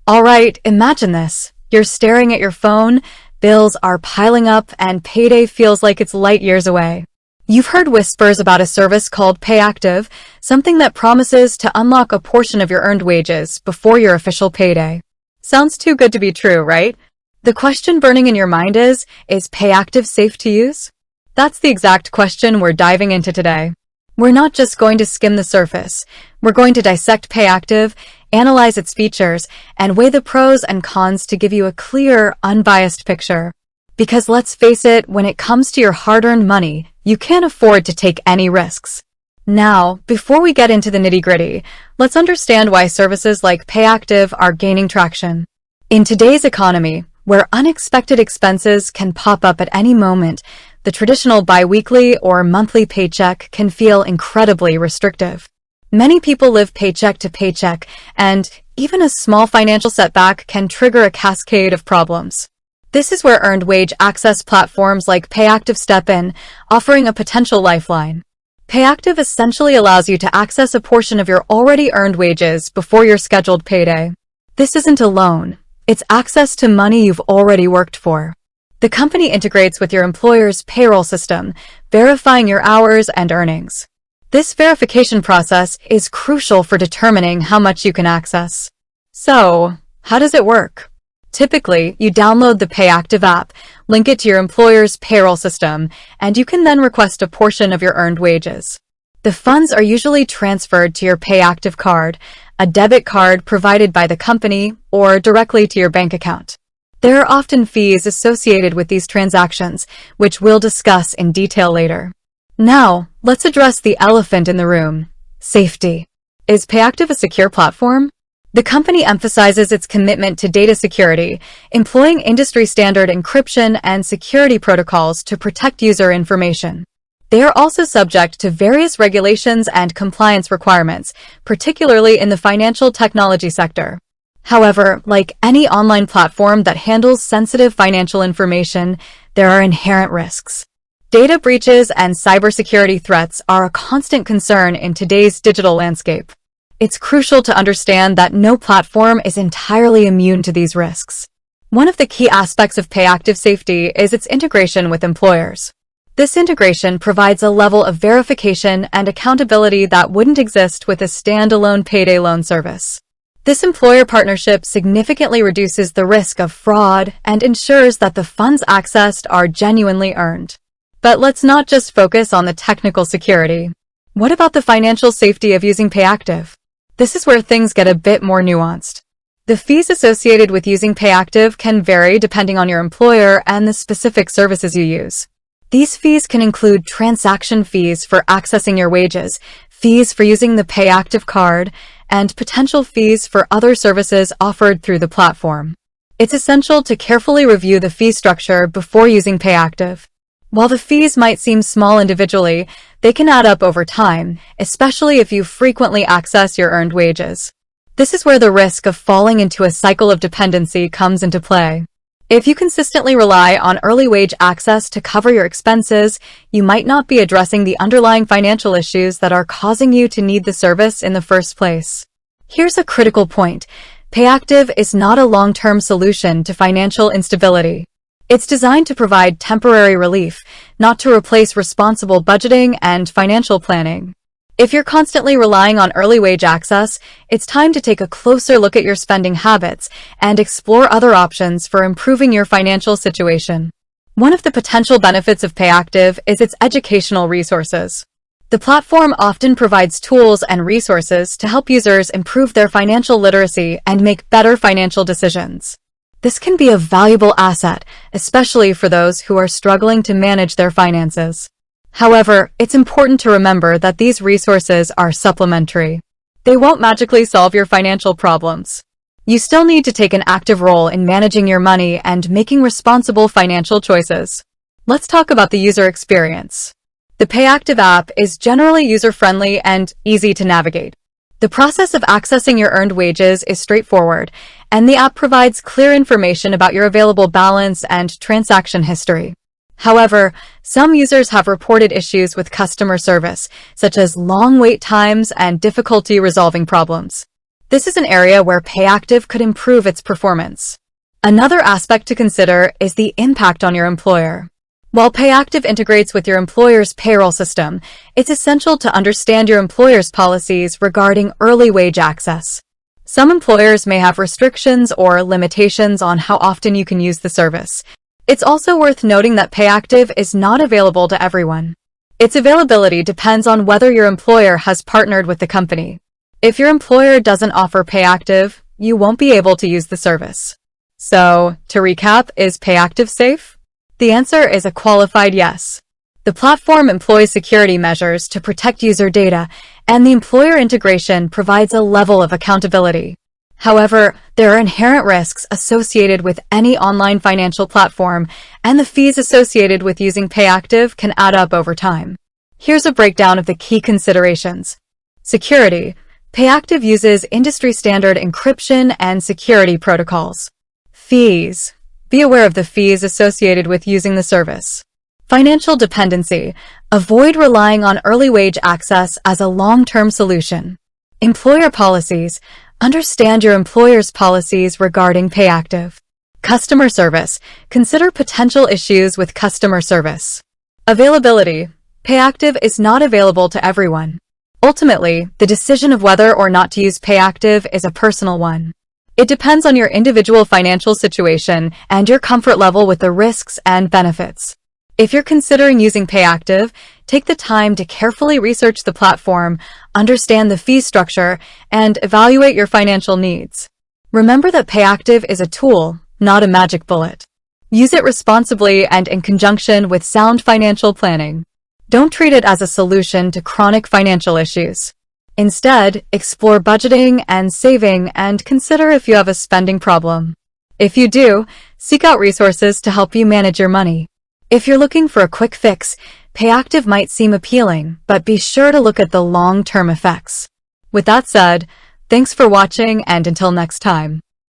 Alright, imagine this. You're staring at your phone, bills are piling up, and payday feels like it's light years away. You've heard whispers about a service called Payactiv, something that promises to unlock a portion of your earned wages before your official payday. Sounds too good to be true, right? The question burning in your mind is Payactiv safe to use? That's the exact question we're diving into today. We're not just going to skim the surface. We're going to dissect Payactiv, analyze its features, and weigh the pros and cons to give you a clear, unbiased picture. Because let's face it, when it comes to your hard-earned money, you can't afford to take any risks. Now, before we get into the nitty-gritty, let's understand why services like Payactiv are gaining traction. In today's economy, where unexpected expenses can pop up at any moment, the traditional bi-weekly or monthly paycheck can feel incredibly restrictive. Many people live paycheck to paycheck, and even a small financial setback can trigger a cascade of problems. This is where earned wage access platforms like Payactiv step in, offering a potential lifeline. Payactiv essentially allows you to access a portion of your already earned wages before your scheduled payday. This isn't a loan. It's access to money you've already worked for. The company integrates with your employer's payroll system, verifying your hours and earnings. This verification process is crucial for determining how much you can access. So, how does it work? Typically, you download the Payactiv app, link it to your employer's payroll system, and you can then request a portion of your earned wages. The funds are usually transferred to your Payactiv card, a debit card provided by the company, or directly to your bank account. There are often fees associated with these transactions, which we'll discuss in detail later. Now, let's address the elephant in the room: safety. Is Payactiv a secure platform? The company emphasizes its commitment to data security, employing industry-standard encryption and security protocols to protect user information. They are also subject to various regulations and compliance requirements, particularly in the financial technology sector. However, like any online platform that handles sensitive financial information, there are inherent risks. Data breaches and cybersecurity threats are a constant concern in today's digital landscape. It's crucial to understand that no platform is entirely immune to these risks. One of the key aspects of Payactiv safety is its integration with employers. This integration provides a level of verification and accountability that wouldn't exist with a standalone payday loan service. This employer partnership significantly reduces the risk of fraud and ensures that the funds accessed are genuinely earned. But let's not just focus on the technical security. What about the financial safety of using Payactiv? This is where things get a bit more nuanced. The fees associated with using Payactiv can vary depending on your employer and the specific services you use. These fees can include transaction fees for accessing your wages, fees for using the Payactiv card, and potential fees for other services offered through the platform. It's essential to carefully review the fee structure before using Payactiv. While the fees might seem small individually, they can add up over time, especially if you frequently access your earned wages. This is where the risk of falling into a cycle of dependency comes into play. If you consistently rely on early wage access to cover your expenses, you might not be addressing the underlying financial issues that are causing you to need the service in the first place. Here's a critical point. Payactiv is not a long-term solution to financial instability. It's designed to provide temporary relief, not to replace responsible budgeting and financial planning. If you're constantly relying on early wage access, it's time to take a closer look at your spending habits and explore other options for improving your financial situation. One of the potential benefits of Payactiv is its educational resources. The platform often provides tools and resources to help users improve their financial literacy and make better financial decisions. This can be a valuable asset, especially for those who are struggling to manage their finances. However, it's important to remember that these resources are supplementary. They won't magically solve your financial problems. You still need to take an active role in managing your money and making responsible financial choices. Let's talk about the user experience. The Payactiv app is generally user-friendly and easy to navigate. The process of accessing your earned wages is straightforward, and the app provides clear information about your available balance and transaction history. However, some users have reported issues with customer service, such as long wait times and difficulty resolving problems. This is an area where Payactiv could improve its performance. Another aspect to consider is the impact on your employer. While Payactiv integrates with your employer's payroll system, it's essential to understand your employer's policies regarding early wage access. Some employers may have restrictions or limitations on how often you can use the service. It's also worth noting that Payactiv is not available to everyone. Its availability depends on whether your employer has partnered with the company. If your employer doesn't offer Payactiv, you won't be able to use the service. So, to recap, is Payactiv safe? The answer is a qualified yes. The platform employs security measures to protect user data, and the employer integration provides a level of accountability. However, there are inherent risks associated with any online financial platform, and the fees associated with using Payactiv can add up over time. Here's a breakdown of the key considerations. Security. Payactiv uses industry-standard encryption and security protocols. Fees. Be aware of the fees associated with using the service. Financial dependency. Avoid relying on early wage access as a long-term solution. Employer policies. Understand your employer's policies regarding Payactiv. Customer service. Consider potential issues with customer service. Availability. Payactiv is not available to everyone. Ultimately, the decision of whether or not to use Payactiv is a personal one. It depends on your individual financial situation and your comfort level with the risks and benefits. If you're considering using Payactiv, take the time to carefully research the platform, understand the fee structure, and evaluate your financial needs. Remember that Payactiv is a tool, not a magic bullet. Use it responsibly and in conjunction with sound financial planning. Don't treat it as a solution to chronic financial issues. Instead, explore budgeting and saving and consider if you have a spending problem. If you do, seek out resources to help you manage your money. If you're looking for a quick fix, Payactiv might seem appealing, but be sure to look at the long-term effects. With that said, thanks for watching, and until next time.